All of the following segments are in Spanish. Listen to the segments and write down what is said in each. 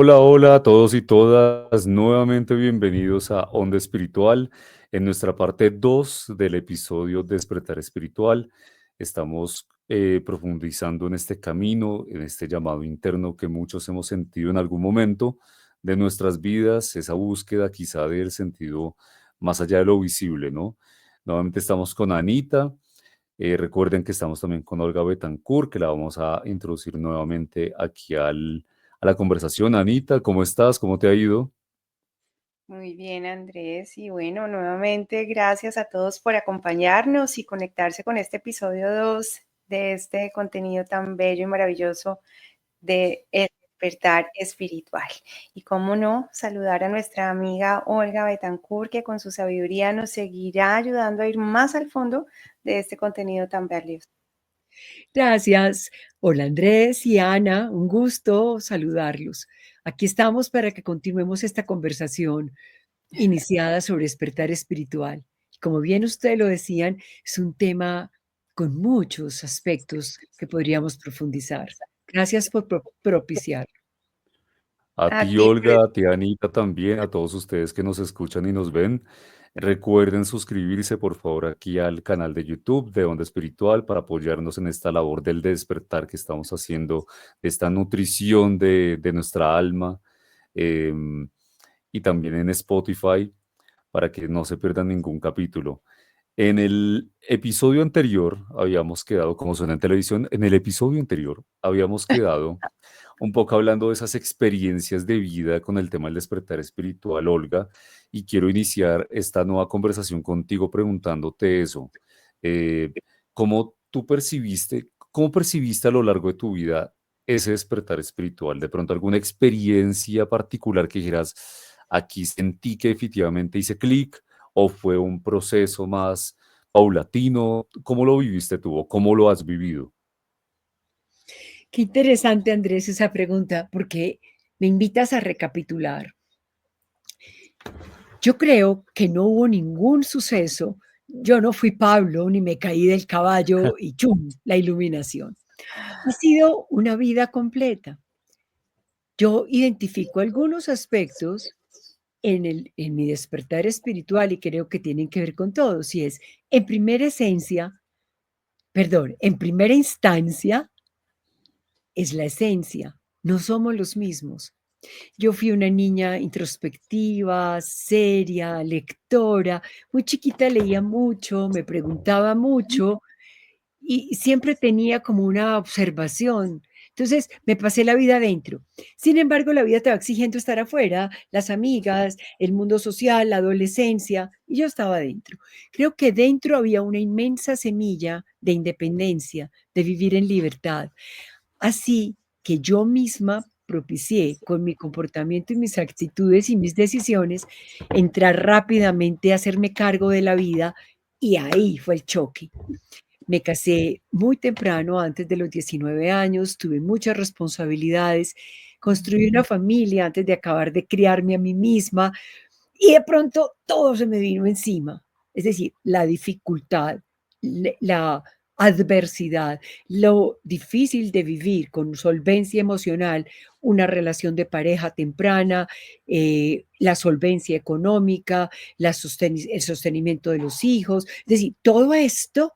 Hola, hola a todos y todas. Nuevamente bienvenidos a Onda Espiritual. En nuestra parte 2 del episodio Despertar Espiritual, estamos profundizando en este camino, en este llamado interno que muchos hemos sentido en algún momento de nuestras vidas, esa búsqueda quizá del sentido más allá de lo visible, ¿no? Nuevamente estamos con Anita. Recuerden que estamos también con Olga Betancourt, que la vamos a introducir nuevamente aquí a la conversación. Anita, ¿cómo estás? ¿Cómo te ha ido? Muy bien, Andrés. Y bueno, nuevamente gracias a todos por acompañarnos y conectarse con este episodio 2 de este contenido tan bello y maravilloso de El despertar espiritual. Y cómo no, saludar a nuestra amiga Olga Betancourt, que con su sabiduría nos seguirá ayudando a ir más al fondo de este contenido tan valioso. Gracias. Hola Andrés y Ana, un gusto saludarlos. Aquí estamos para que continuemos esta conversación iniciada sobre despertar espiritual. Como bien ustedes lo decían, es un tema con muchos aspectos que podríamos profundizar. Gracias por propiciar. A A ti, ti, Olga, a ti, Anita, también, a todos ustedes que nos escuchan y nos ven. Recuerden suscribirse, por favor, aquí al canal de YouTube de Onda Espiritual para apoyarnos en esta labor del despertar que estamos haciendo, esta nutrición de nuestra alma. em, y también en Spotify para que no se pierdan ningún capítulo. En el episodio anterior habíamos quedado, como suena en televisión, en el episodio anterior habíamos quedado un poco hablando de esas experiencias de vida con el tema del despertar espiritual, Olga, y quiero iniciar esta nueva conversación contigo preguntándote eso. Eh, cómo percibiste a lo largo de tu vida ese despertar espiritual? De pronto alguna experiencia particular que dijeras, aquí sentí que definitivamente hice clic, o fue un proceso más paulatino. ¿Cómo lo viviste tú o cómo lo has vivido? Qué interesante, Andrés, esa pregunta, porque me invitas a recapitular. Yo creo que no hubo ningún suceso. Yo no fui Pablo, ni me caí del caballo y ¡chum! La iluminación. Ha sido una vida completa. Yo identifico algunos aspectos en mi despertar espiritual y creo que tienen que ver con todo. Si es, en primera esencia, perdón, en primera instancia es la esencia. No somos los mismos. Yo fui una niña introspectiva, seria, lectora. Muy chiquita leía mucho, me preguntaba mucho y siempre tenía como una observación. Entonces me pasé la vida adentro. Sin embargo, la vida te va exigiendo estar afuera, las amigas, el mundo social, la adolescencia, y yo estaba adentro. Creo que dentro había una inmensa semilla de independencia, de vivir en libertad. Así que yo misma propicié con mi comportamiento y mis actitudes y mis decisiones entrar rápidamente a hacerme cargo de la vida y ahí fue el choque. Me casé muy temprano, antes de los 19 años, tuve muchas responsabilidades, construí una familia antes de acabar de criarme a mí misma y de pronto todo se me vino encima. Es decir, la dificultad, la adversidad, lo difícil de vivir con solvencia emocional, una relación de pareja temprana, la solvencia económica, el sostenimiento de los hijos. Es decir, todo esto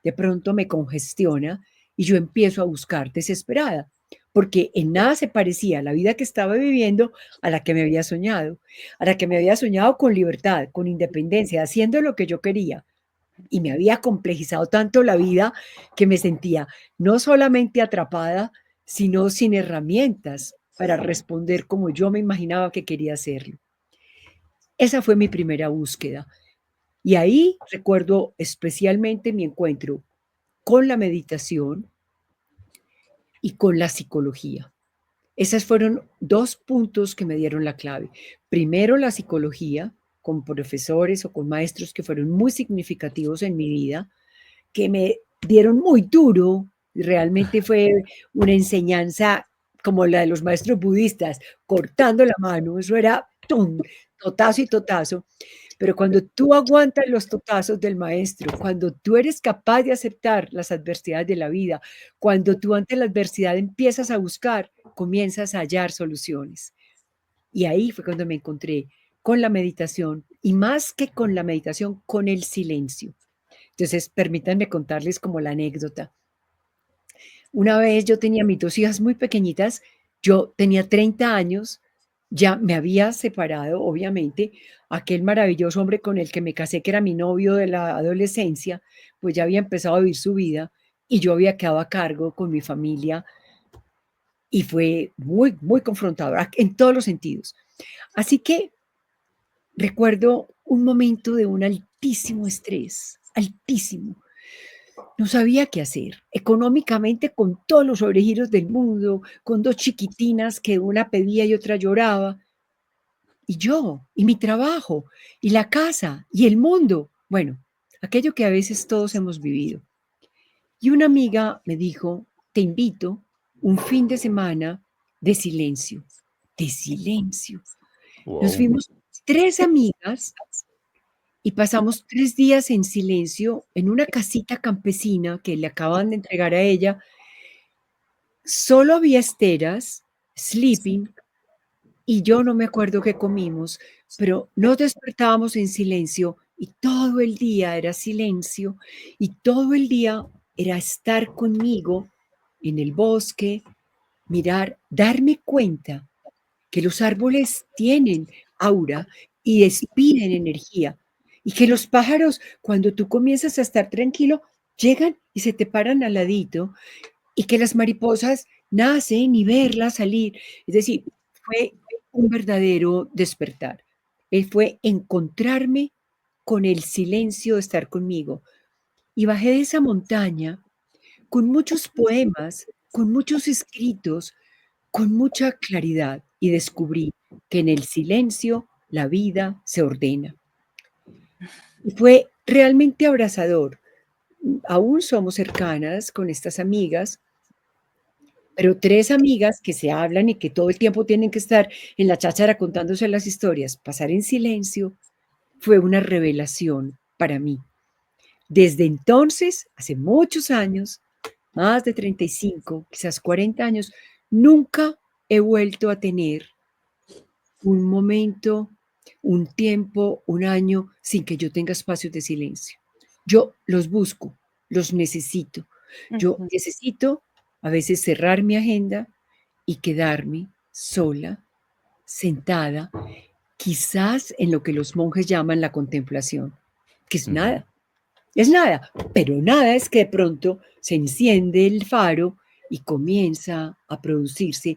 de pronto me congestiona y yo empiezo a buscar desesperada, porque en nada se parecía la vida que estaba viviendo a la que me había soñado, a la que me había soñado con libertad, con independencia, haciendo lo que yo quería. Y me había complejizado tanto la vida que me sentía no solamente atrapada, sino sin herramientas para responder como yo me imaginaba que quería hacerlo. Esa fue mi primera búsqueda. Y ahí recuerdo especialmente mi encuentro con la meditación y con la psicología. Esos fueron dos puntos que me dieron la clave. Primero, la psicología, con profesores o con maestros que fueron muy significativos en mi vida, que me dieron muy duro. Realmente fue una enseñanza como la de los maestros budistas, cortando la mano. Eso era ¡tum! Totazo y totazo. Pero cuando tú aguantas los totazos del maestro, cuando tú eres capaz de aceptar las adversidades de la vida, cuando tú ante la adversidad empiezas a buscar, comienzas a hallar soluciones. Y ahí fue cuando me encontré con la meditación y más que con la meditación, con el silencio. Entonces, permítanme contarles como la anécdota. Una vez yo tenía mis dos hijas muy pequeñitas, yo tenía 30 años, ya me había separado, obviamente, aquel maravilloso hombre con el que me casé, que era mi novio de la adolescencia, pues ya había empezado a vivir su vida y yo había quedado a cargo con mi familia y fue muy, muy confrontador en todos los sentidos. Así que recuerdo un momento de un altísimo estrés, altísimo. No sabía qué hacer. Económicamente, con todos los sobregiros del mundo, con dos chiquitinas que una pedía y otra lloraba, y yo, y mi trabajo, y la casa, y el mundo. Bueno, aquello que a veces todos hemos vivido. Y una amiga me dijo, te invito un fin de semana de silencio, de silencio. Nos Wow. fuimos tres amigas y pasamos 3 días en silencio en una casita campesina que le acaban de entregar a ella. Solo había esteras, sleeping, y yo no me acuerdo qué comimos, pero nos despertábamos en silencio y todo el día era silencio y todo el día era estar conmigo en el bosque, mirar, darme cuenta que los árboles tienen aura y despiden energía y que los pájaros, cuando tú comienzas a estar tranquilo, llegan y se te paran al ladito y que las mariposas nacen y verlas salir. Es decir, fue un verdadero despertar. Fue encontrarme con el silencio de estar conmigo. Y bajé de esa montaña con muchos poemas, con muchos escritos, con mucha claridad y descubrí que en el silencio la vida se ordena. Y fue realmente abrazador. Aún somos cercanas con estas amigas, pero tres amigas que se hablan y que todo el tiempo tienen que estar en la cháchara contándose las historias, pasar en silencio, fue una revelación para mí. Desde entonces, hace muchos años, más de 35, quizás 40 años, nunca he vuelto a tener un momento, un tiempo, un año sin que yo tenga espacios de silencio. Yo los busco, los necesito. Yo Ujú. necesito a veces cerrar mi agenda y quedarme sola, sentada, quizás en lo que los monjes llaman la contemplación, que Ujú. es nada, pero nada es que de pronto se enciende el faro y comienza a producirse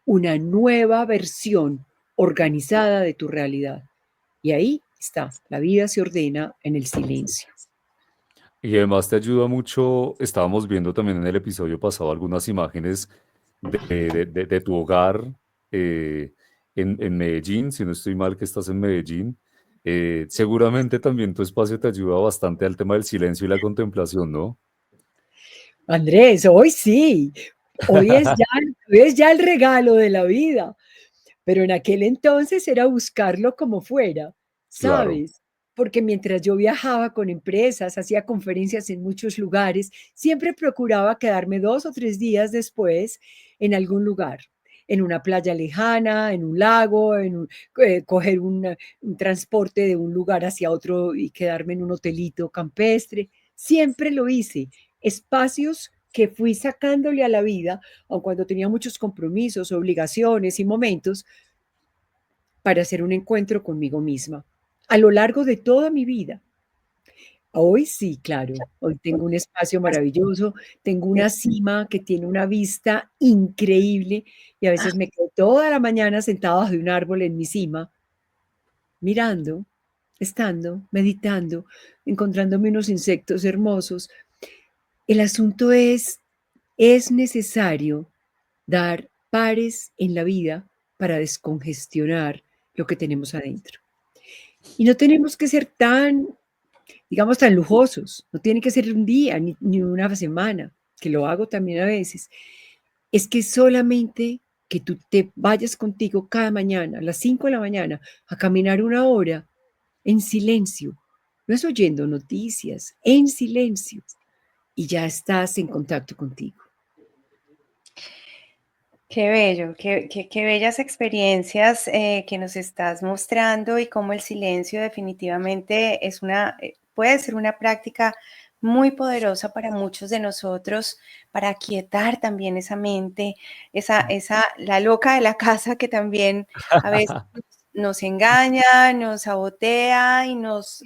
una nueva versión organizada de tu realidad. Y ahí está, la vida se ordena en el silencio. Y además te ayuda mucho, estábamos viendo también en el episodio pasado algunas imágenes de tu hogar en Medellín, si no estoy mal que estás en Medellín. Seguramente también tu espacio te ayuda bastante al tema del silencio y la contemplación, ¿no? Andrés, hoy sí, hoy es ya el regalo de la vida, pero en aquel entonces era buscarlo como fuera, Claro. ¿sabes? Porque mientras yo viajaba con empresas, hacía conferencias en muchos lugares, siempre procuraba quedarme 2 o 3 días después en algún lugar, en una playa lejana, en un lago, coger un transporte de un lugar hacia otro y quedarme en un hotelito campestre. Siempre lo hice. Espacios que fui sacándole a la vida, aun cuando tenía muchos compromisos, obligaciones y momentos, para hacer un encuentro conmigo misma a lo largo de toda mi vida. Hoy sí, claro, hoy tengo un espacio maravilloso, tengo una cima que tiene una vista increíble y a veces me quedo toda la mañana sentada bajo un árbol en mi cima, mirando, estando, meditando, encontrándome unos insectos hermosos. El asunto es necesario dar pares en la vida para descongestionar lo que tenemos adentro. Y no tenemos que ser tan, digamos, tan lujosos. No tiene que ser un día ni una semana, que lo hago también a veces. Es que solamente que tú te vayas contigo cada mañana, a las 5 de la mañana, a caminar 1 hora en silencio. No es oyendo noticias, en silencio. Y ya estás en contacto contigo. Qué bello, qué bellas experiencias que nos estás mostrando y cómo el silencio definitivamente es puede ser una práctica muy poderosa para muchos de nosotros, para aquietar también esa mente, la loca de la casa que también a veces nos engaña, nos sabotea y nos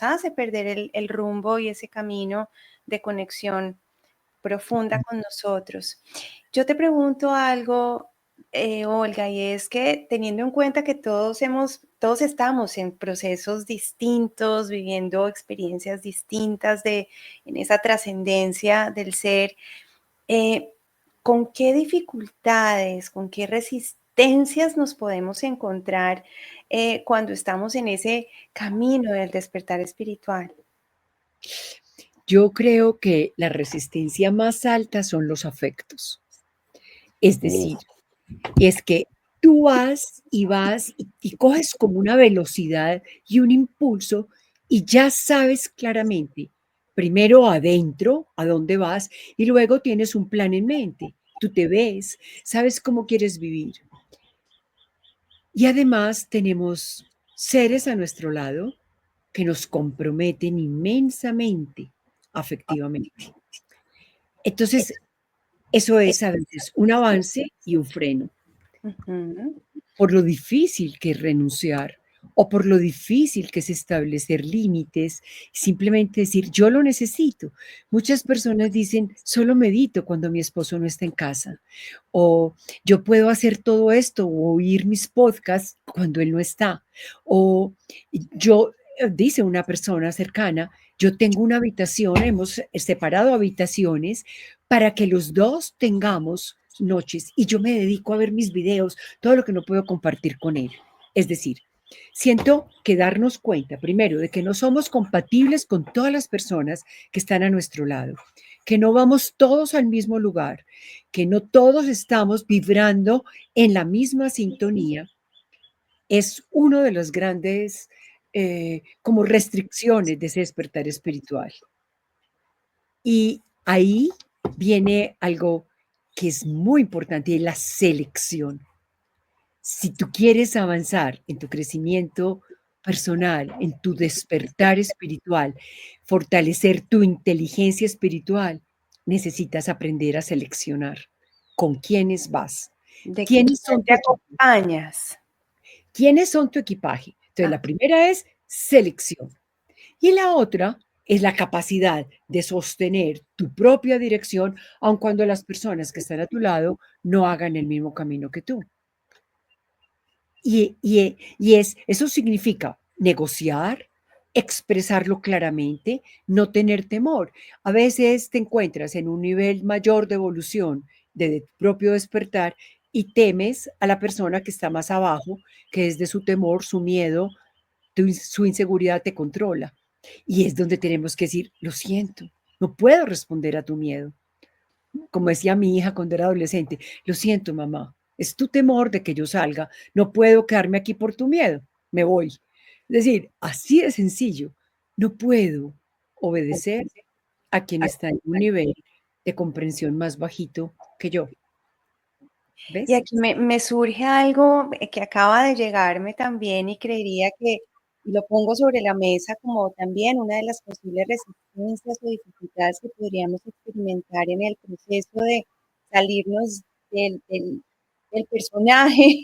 hace perder el rumbo y ese camino de conexión profunda con nosotros. Yo te pregunto algo, Olga, y es que teniendo en cuenta que todos estamos en procesos distintos, viviendo experiencias distintas en esa trascendencia del ser, eh, ¿con qué dificultades, con qué resistencias nos podemos encontrar cuando estamos en ese camino del despertar espiritual? Yo creo que la resistencia más alta son los afectos. Es decir, Uf, es que tú vas y coges como una velocidad y un impulso y ya sabes claramente, primero adentro, a dónde vas, y luego tienes un plan en mente. Tú te ves, sabes cómo quieres vivir. Y además tenemos seres a nuestro lado que nos comprometen inmensamente afectivamente. Entonces, eso Eh, es a veces un avance y un freno, Ujú. por lo difícil que es renunciar o por lo difícil que es establecer límites, simplemente decir, yo lo necesito. Muchas personas dicen, solo medito cuando mi esposo no está en casa, o yo puedo hacer todo esto o oír mis podcasts cuando él no está, o yo, dice una persona cercana, yo tengo una habitación, hemos separado habitaciones para que los dos tengamos noches y yo me dedico a ver mis videos, todo lo que no puedo compartir con él. Es decir, siento que darnos cuenta, primero, de que no somos compatibles con todas las personas que están a nuestro lado, que no vamos todos al mismo lugar, que no todos estamos vibrando en la misma sintonía, es uno de los grandes como restricciones de ese despertar espiritual. Y ahí viene algo que es muy importante, y la selección. Si tú quieres avanzar en tu crecimiento personal, en tu despertar espiritual, fortalecer tu inteligencia espiritual, necesitas aprender a seleccionar con quiénes vas, ¿De quién quiénes son te tu equipo, acompañas? quiénes son tu equipaje. Entonces, Ah, la primera es selección. Y la otra es la capacidad de sostener tu propia dirección, aun cuando las personas que están a tu lado no hagan el mismo camino que tú. Eso significa negociar, expresarlo claramente, no tener temor. A veces te encuentras en un nivel mayor de evolución de tu propio despertar y temes a la persona que está más abajo, que es de su temor, su miedo, su inseguridad te controla. Y es donde tenemos que decir, lo siento, no puedo responder a tu miedo. Como decía mi hija cuando era adolescente, lo siento, mamá, es tu temor de que yo salga, no puedo quedarme aquí por tu miedo, me voy. Es decir, así de sencillo, no puedo obedecer a quien está en un nivel de comprensión más bajito que yo. y ¿Ves? aquí me surge algo que acaba de llegarme también y creería y lo pongo sobre la mesa como también una de las posibles resistencias o dificultades que podríamos experimentar en el proceso de salirnos del personaje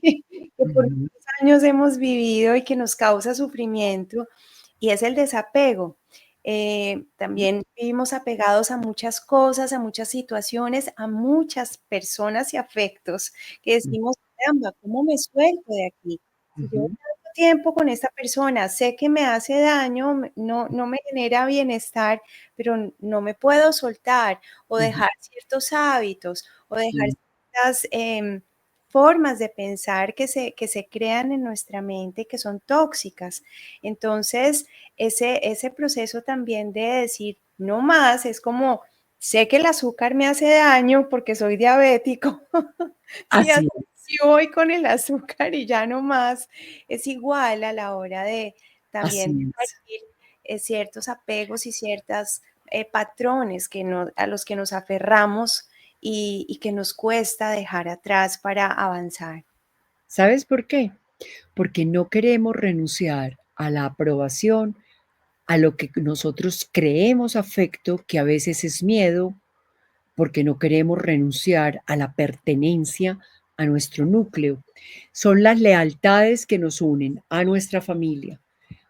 que por Ujú, muchos años hemos vivido y que nos causa sufrimiento, y es el desapego. También vivimos apegados a muchas cosas, a muchas situaciones, a muchas personas y afectos que decimos, caramba, ¿cómo me suelto de aquí? Si llevo ujú, tanto tiempo con esta persona, sé que me hace daño, no me genera bienestar, pero no me puedo soltar o ujú, dejar ciertos hábitos o dejar sí, ciertas formas de pensar que se crean en nuestra mente que son tóxicas. Entonces, ese proceso también de decir no más es como, sé que el azúcar me hace daño porque soy diabético. Sí, así, sí voy con el azúcar y ya no más. Es igual a la hora de también así es. compartir ciertos apegos y ciertos patrones a los que nos aferramos y que nos cuesta dejar atrás para avanzar? ¿Sabes por qué? Porque no queremos renunciar a la aprobación, a lo que nosotros creemos afecto, que a veces es miedo, porque no queremos renunciar a la pertenencia a nuestro núcleo. Son las lealtades que nos unen a nuestra familia.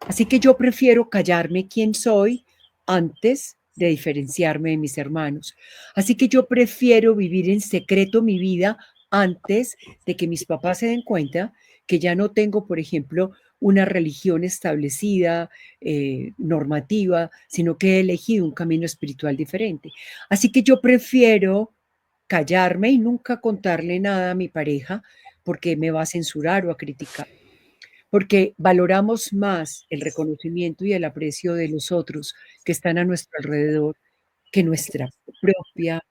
Así que yo prefiero callarme quién soy antes de diferenciarme de mis hermanos. Así que yo prefiero vivir en secreto mi vida antes de que mis papás se den cuenta que ya no tengo, por ejemplo, una religión establecida, normativa, sino que he elegido un camino espiritual diferente. Así que yo prefiero callarme y nunca contarle nada a mi pareja porque me va a censurar o a criticar, porque valoramos más el reconocimiento y el aprecio de los otros que están a nuestro alrededor que nuestra propia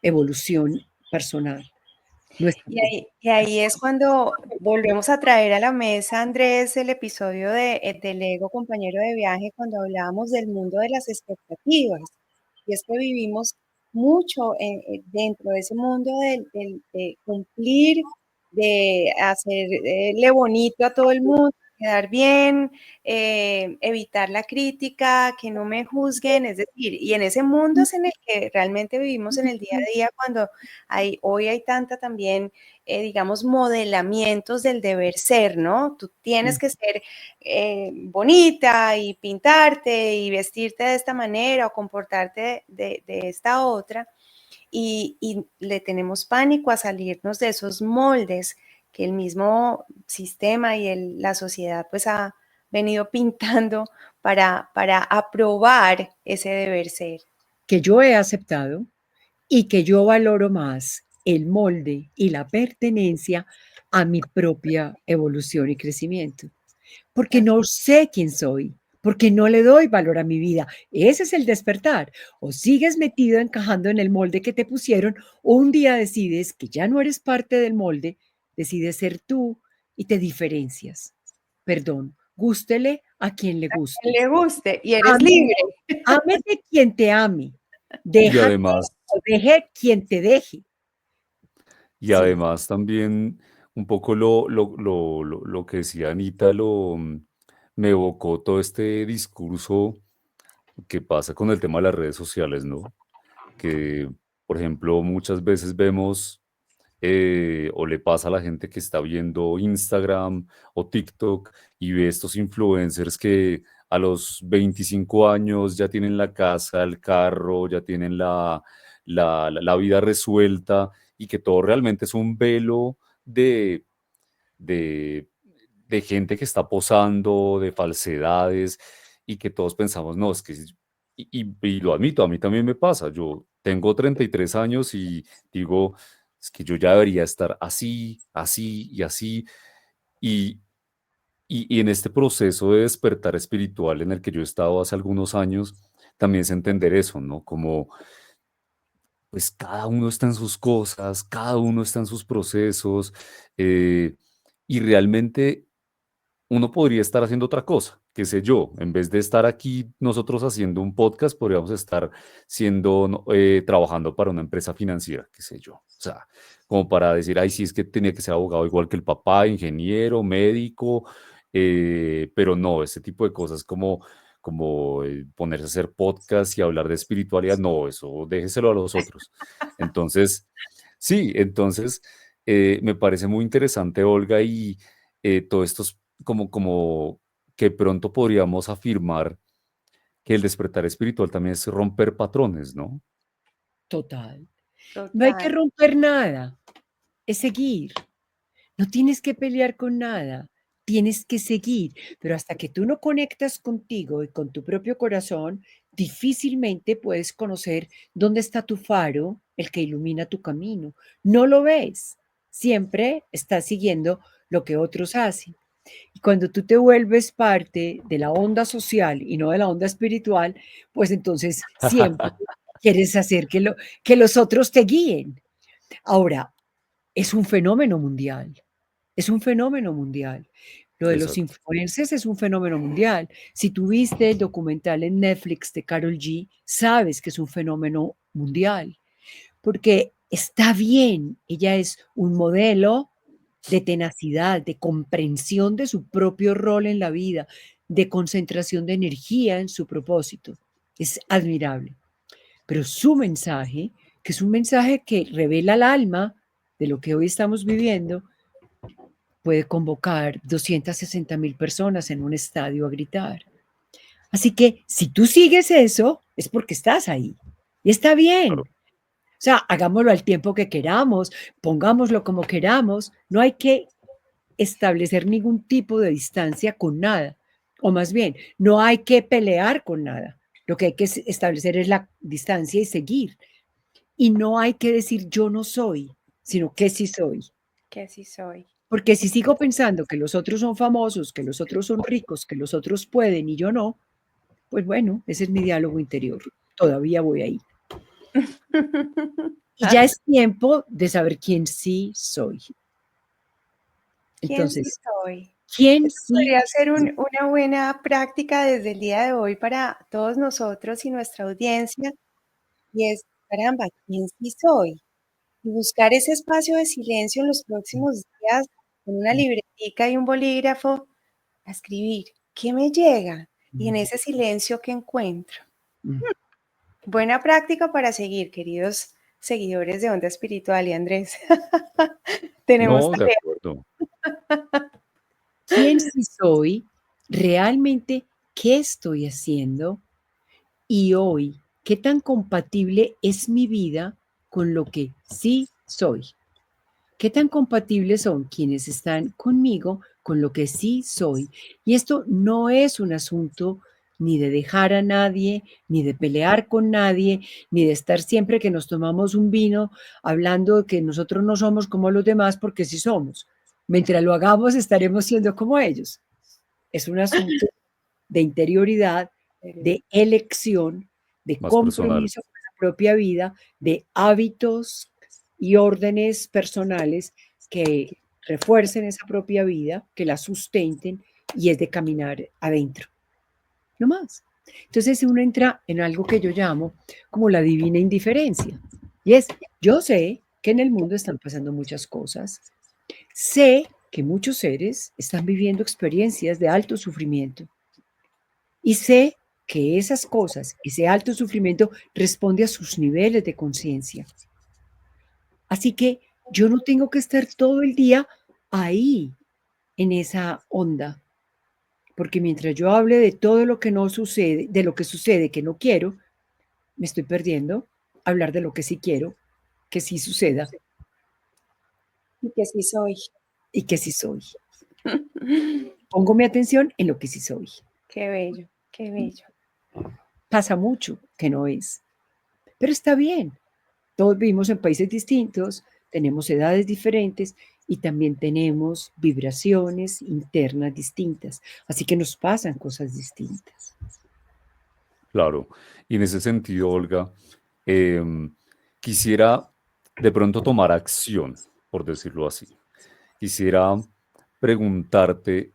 evolución personal. Nuestra Y ahí es cuando volvemos a traer a la mesa, Andrés, el episodio del ego compañero de viaje, cuando hablábamos del mundo de las expectativas. Y es que vivimos mucho dentro de ese mundo de cumplir, de hacerle bonito a todo el mundo, quedar bien, evitar la crítica, que no me juzguen, es decir, y en ese mundo es en el que realmente vivimos en el día a día, cuando hoy hay tanta también, digamos, modelamientos del deber ser, ¿no? Tú tienes que ser bonita y pintarte y vestirte de esta manera o comportarte de esta otra, y le tenemos pánico a salirnos de esos moldes que el mismo sistema y la sociedad pues ha venido pintando para aprobar ese deber ser. que yo he aceptado y que yo valoro más el molde y la pertenencia a mi propia evolución y crecimiento, porque no sé quién soy, porque no le doy valor a mi vida. Ese es el despertar. O sigues metido encajando en el molde que te pusieron, o un día decides que ya no eres parte del molde, decides ser tú y te diferencias. Perdón, gústele a quien le Que guste. le guste y eres Ame- libre. Ámete quien te ame. Y Déjate además, o deje quien te deje. y Sí, además también un poco lo que decía Anita, me evocó todo este discurso que pasa con el tema de las redes sociales, ¿no? Que, por ejemplo, muchas veces vemos o le pasa a la gente que está viendo Instagram o TikTok y ve estos influencers que a los 25 años ya tienen la casa, el carro, ya tienen la vida resuelta y que todo realmente es un velo de, de, de gente que está posando, de falsedades y que todos pensamos, no, es que, y lo admito, a mí también me pasa, yo tengo 33 años y digo, es que yo ya debería estar así, así y así, y, y en este proceso de despertar espiritual en el que yo he estado hace algunos años, también es entender eso, ¿no? Como, pues cada uno está en sus cosas, cada uno está en sus procesos, eh, y realmente uno podría estar haciendo otra cosa, qué sé yo, en vez de estar aquí nosotros haciendo un podcast, podríamos estar siendo, no, trabajando para una empresa financiera, qué sé yo. O sea, como para decir, ay, sí, es que tenía que ser abogado igual que el papá, ingeniero, médico, pero no, ese tipo de cosas como ponerse a hacer podcast y hablar de espiritualidad, no, eso déjeselo a los otros. Entonces, sí, entonces me parece muy interesante, Olga, y todo esto es como que pronto podríamos afirmar que el despertar espiritual también es romper patrones, ¿no? total. No hay que Total. romper nada, es seguir. No tienes que pelear con nada, tienes que seguir, pero hasta que tú no conectas contigo y con tu propio corazón, difícilmente puedes conocer dónde está tu faro, el que ilumina tu camino. No lo ves, siempre estás siguiendo lo que otros hacen. Y cuando tú te vuelves parte de la onda social y no de la onda espiritual, pues entonces siempre quieres hacer que los otros te guíen. Ahora, es un fenómeno mundial. Es un fenómeno mundial. Lo de los Exacto. influencers es un fenómeno mundial. Si tú viste el documental en Netflix de Karol G, sabes que es un fenómeno mundial, porque Está bien, ella es un modelo de tenacidad, de comprensión de su propio rol en la vida, de concentración de energía en su propósito. Es admirable. Pero su mensaje, que es un mensaje que revela el alma de lo que hoy estamos viviendo, puede convocar 260,000 personas en un estadio a gritar. Así que si tú sigues eso, es porque estás ahí. Y está bien. Claro. O sea, hagámoslo al tiempo que queramos, pongámoslo como queramos. No hay que establecer ningún tipo de distancia con nada. O más bien, no hay que pelear con nada. Lo que hay que establecer es la distancia y seguir. Y no hay que decir yo no soy, sino que sí soy. Que sí soy. Porque si sigo pensando que los otros son famosos, que los otros son ricos, que los otros pueden y yo no, pues bueno, ese es mi diálogo interior. Todavía voy ahí. Y ya es tiempo de saber quién sí soy. ¿Quién sí Entonces, soy? ¿quién Eso sí podría ser soy? una buena práctica desde el día de hoy para todos nosotros y nuestra audiencia. Y es, caramba, ¿quién sí soy? Y buscar ese espacio de silencio en los próximos días con una libretica y un bolígrafo a escribir. ¿Qué me llega? Y en ese silencio que encuentro. Buena práctica para seguir, queridos seguidores de Onda Espiritual y Andrés. Tenemos No, de tarea. acuerdo. ¿Quién sí soy? ¿Realmente qué estoy haciendo? Y hoy, ¿qué tan compatible es mi vida con lo que sí soy? ¿Qué tan compatibles son quienes están conmigo con lo que sí soy? Y esto no es un asunto ni de dejar a nadie, ni de pelear con nadie, ni de estar siempre que nos tomamos un vino hablando de que nosotros no somos como los demás porque sí somos. Mientras lo hagamos estaremos siendo como ellos. Es un asunto de interioridad, de elección, de Más personal. compromiso con la propia vida, de hábitos y órdenes personales que refuercen esa propia vida, que la sustenten y es de caminar adentro, no más. Entonces uno entra en algo que yo llamo como la divina indiferencia. Y es, yo sé que en el mundo están pasando muchas cosas, sé que muchos seres están viviendo experiencias de alto sufrimiento, y sé que esas cosas, ese alto sufrimiento, responde a sus niveles de conciencia. Así que yo no tengo que estar todo el día ahí, en esa onda, porque mientras yo hable de todo lo que no sucede, de lo que sucede que no quiero, me estoy perdiendo hablar de lo que sí quiero, que sí suceda Y que sí soy. y que sí soy. Pongo mi atención en lo que sí soy. Qué bello, qué bello. Pasa mucho que no es, pero está bien. Todos vivimos en países distintos, tenemos edades diferentes y también tenemos vibraciones internas distintas. Así que nos pasan cosas distintas. Claro. Y en ese sentido, Olga, em, quisiera de pronto tomar acción, por decirlo así. Quisiera preguntarte,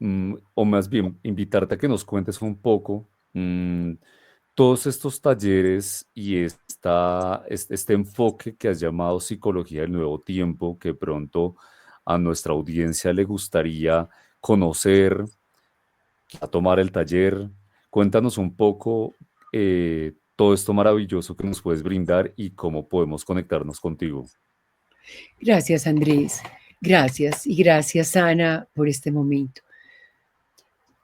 o más bien invitarte a que nos cuentes un poco todos estos talleres y este enfoque que has llamado psicología del nuevo tiempo, que pronto a nuestra audiencia le gustaría conocer, a tomar el taller. Cuéntanos un poco todo esto maravilloso que nos puedes brindar y cómo podemos conectarnos contigo. Gracias, Andrés. Gracias y gracias, Ana, por este momento.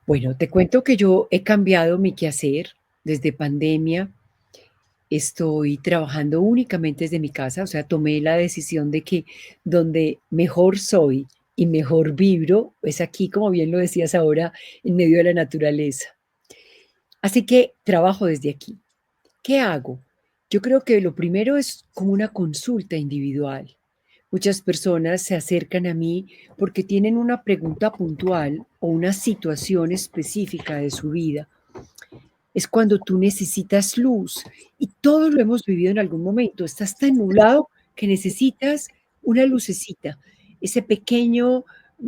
Bueno, te cuento que yo he cambiado mi quehacer desde pandemia. Estoy trabajando únicamente desde mi casa, o sea, tomé la decisión de que donde mejor soy y mejor vibro es aquí, como bien lo decías ahora, en medio de la naturaleza. Así que trabajo desde aquí. ¿Qué hago? Yo creo que lo primero es como una consulta individual. Muchas personas se acercan a mí porque tienen una pregunta puntual o una situación específica de su vida. Es cuando tú necesitas luz y todos lo hemos vivido en algún momento. Estás tan nublado que necesitas una lucecita, ese pequeño,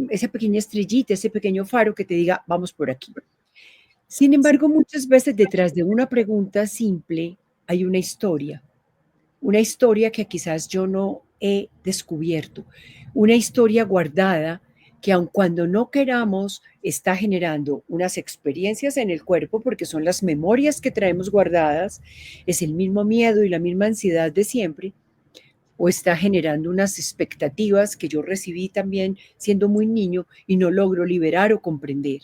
esa pequeña estrellita, ese pequeño faro que te diga, vamos por aquí. Sin embargo, muchas veces detrás de una pregunta simple hay una historia que quizás yo no he descubierto, una historia guardada que aun cuando no queramos, está generando unas experiencias en el cuerpo, porque son las memorias que traemos guardadas, es el mismo miedo y la misma ansiedad de siempre, o está generando unas expectativas que yo recibí también siendo muy niño y no logro liberar o comprender.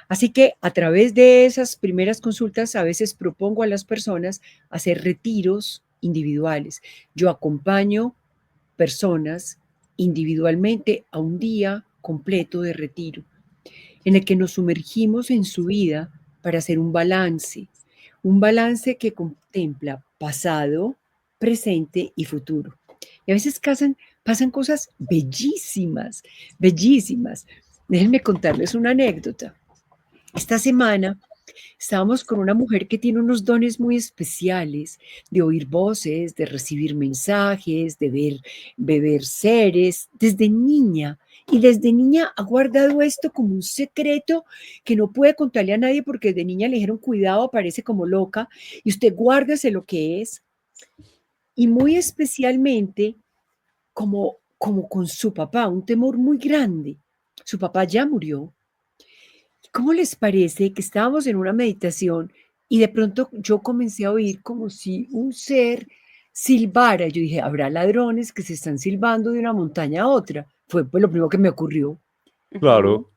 Así que a través de esas primeras consultas a veces propongo a las personas hacer retiros individuales. Yo acompaño personas individualmente a un día completo de retiro, en el que nos sumergimos en su vida para hacer un balance que contempla pasado, presente y futuro. Y a veces pasan cosas bellísimas, bellísimas. Déjenme contarles una anécdota. Esta semana estábamos con una mujer que tiene unos dones muy especiales de oír voces, de recibir mensajes, ver seres, desde niña. Y desde niña ha guardado esto como un secreto que no puede contarle a nadie porque de niña le dijeron cuidado, aparece como loca y usted guárdese lo que es. Y muy especialmente como con su papá, un temor muy grande. Su papá ya murió. ¿Cómo les parece que estábamos en una meditación y de pronto yo comencé a oír como si un ser silbara? Yo dije, ¿habrá ladrones que se están silbando de una montaña a otra? Fue pues lo primero que me ocurrió. Ujú. Claro,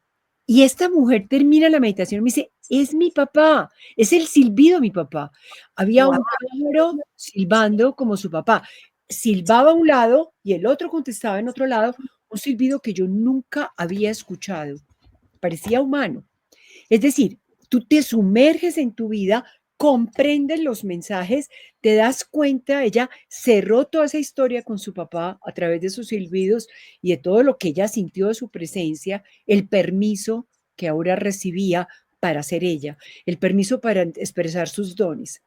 Y esta mujer termina la meditación y me dice, es mi papá, es el silbido de mi papá. Había Guau. un pájaro silbando como su papá. Silbaba a un lado y el otro contestaba en otro lado, un silbido que yo nunca había escuchado. Parecía humano. Es decir, tú te sumerges en tu vida, comprendes los mensajes, te das cuenta, ella cerró toda esa historia con su papá a través de sus silbidos y de todo lo que ella sintió de su presencia, el permiso que ahora recibía para ser ella, el permiso para expresar sus dones.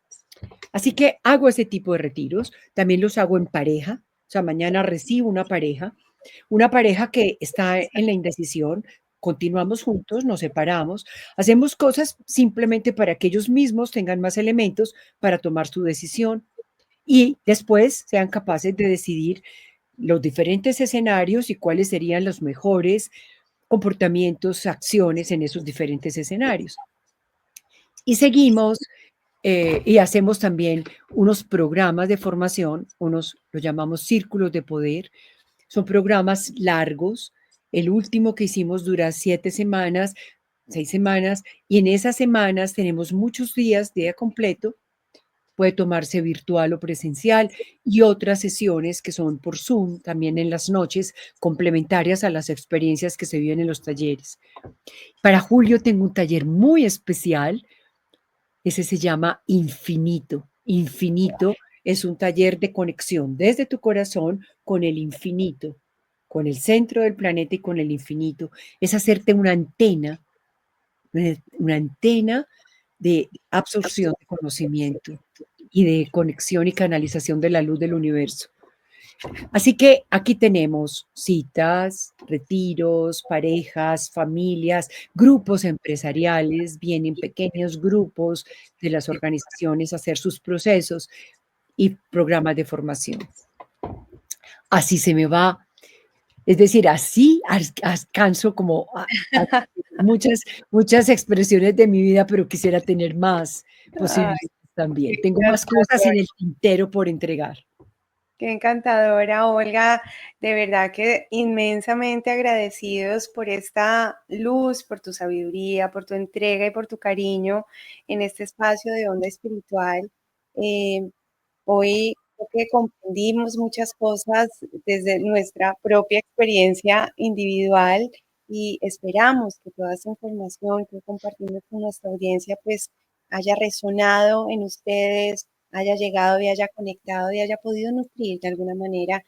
Así que hago ese tipo de retiros, también los hago en pareja, o sea, mañana recibo una pareja que está en la indecisión, continuamos juntos, nos separamos, hacemos cosas simplemente para que ellos mismos tengan más elementos para tomar su decisión y después sean capaces de decidir los diferentes escenarios y cuáles serían los mejores comportamientos, acciones en esos diferentes escenarios. Y seguimos y hacemos también unos programas de formación, los llamamos círculos de poder, son programas largos. El último que hicimos dura 7 semanas, 6 semanas, y en esas semanas tenemos muchos días, día completo, puede tomarse virtual o presencial, y otras sesiones que son por Zoom, también en las noches, complementarias a las experiencias que se viven en los talleres. Para julio tengo un taller muy especial, ese se llama Infinito. Infinito es un taller de conexión desde tu corazón con el infinito, con el centro del planeta y con el infinito. Es hacerte una antena de absorción de conocimiento y de conexión y canalización de la luz del universo. Así que aquí tenemos citas, retiros, parejas, familias, grupos empresariales, vienen pequeños grupos de las organizaciones a hacer sus procesos y programas de formación. Así se me va, es decir, así alcanzo como muchas expresiones de mi vida, pero quisiera tener más Ay, posibilidades qué también. Tengo más cosas encantador. en el tintero por entregar. Qué encantadora, Olga. De verdad que inmensamente agradecidos por esta luz, por tu sabiduría, por tu entrega y por tu cariño en este espacio de onda espiritual. Eh, Hoy creo que comprendimos muchas cosas desde nuestra propia experiencia individual y esperamos que toda esta información que compartimos con nuestra audiencia pues haya resonado en ustedes, haya llegado y haya conectado y haya podido nutrir de alguna manera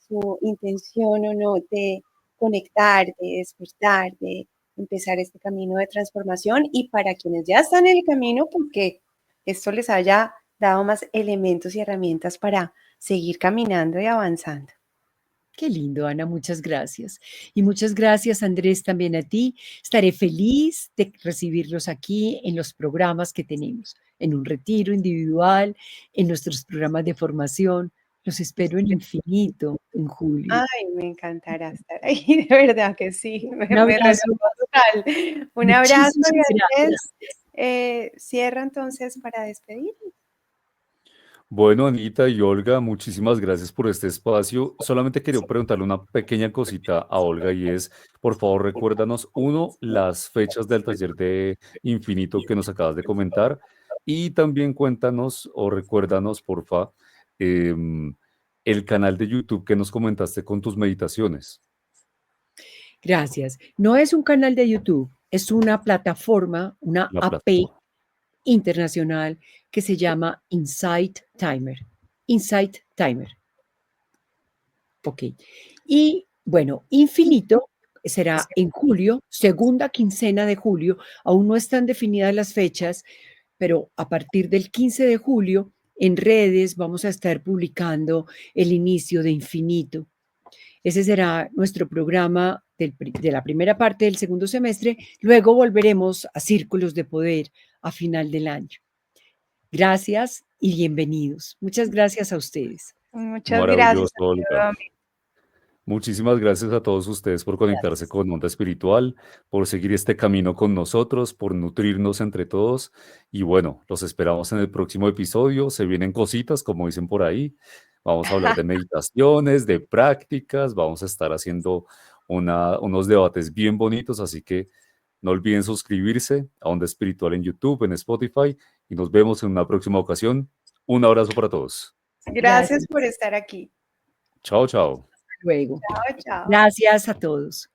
su intención o no de conectar, de despertar, de empezar este camino de transformación y para quienes ya están en el camino, porque esto les haya dado más elementos y herramientas para seguir caminando y avanzando. Qué lindo, Ana, muchas gracias. Y muchas gracias, Andrés, también a ti. Estaré feliz de recibirlos aquí en los programas que tenemos, en un retiro individual, en nuestros programas de formación. Los espero en Infinito en julio. Ay, me encantará estar ahí, de verdad que sí, me Un abrazo. renovó total. Un abrazo Muchísimas y Andrés, gracias. cierra entonces para despedir. Bueno, Anita y Olga, muchísimas gracias por este espacio. Solamente quería preguntarle una pequeña cosita a Olga y es, por favor, recuérdanos, uno, las fechas del taller de Infinito que nos acabas de comentar y también cuéntanos o recuérdanos, porfa, em, el canal de YouTube que nos comentaste con tus meditaciones. Gracias. No es un canal de YouTube, es una plataforma, una La API plataforma. internacional que se llama Insight Timer. Insight Timer. Ok. Y bueno, Infinito será en julio, segunda quincena de julio. Aún no están definidas las fechas, pero a partir del 15 de julio en redes vamos a estar publicando el inicio de Infinito. Ese será nuestro programa de la primera parte del segundo semestre. Luego volveremos a Círculos de Poder a final del año. Gracias y bienvenidos. Muchas gracias a ustedes. Muchas gracias. Maravilloso, Olga. Muchísimas gracias a todos ustedes por conectarse Gracias. con Onda Espiritual, por seguir este camino con nosotros, por nutrirnos entre todos. Y bueno, los esperamos en el próximo episodio. Se vienen cositas, como dicen por ahí. Vamos a hablar de meditaciones, de prácticas, vamos a estar haciendo unos debates bien bonitos, así que no olviden suscribirse a Onda Espiritual en YouTube, en Spotify, y nos vemos en una próxima ocasión. Un abrazo para todos. Gracias por estar aquí. Chao, chao. Luego. Chao, chao. Gracias a todos.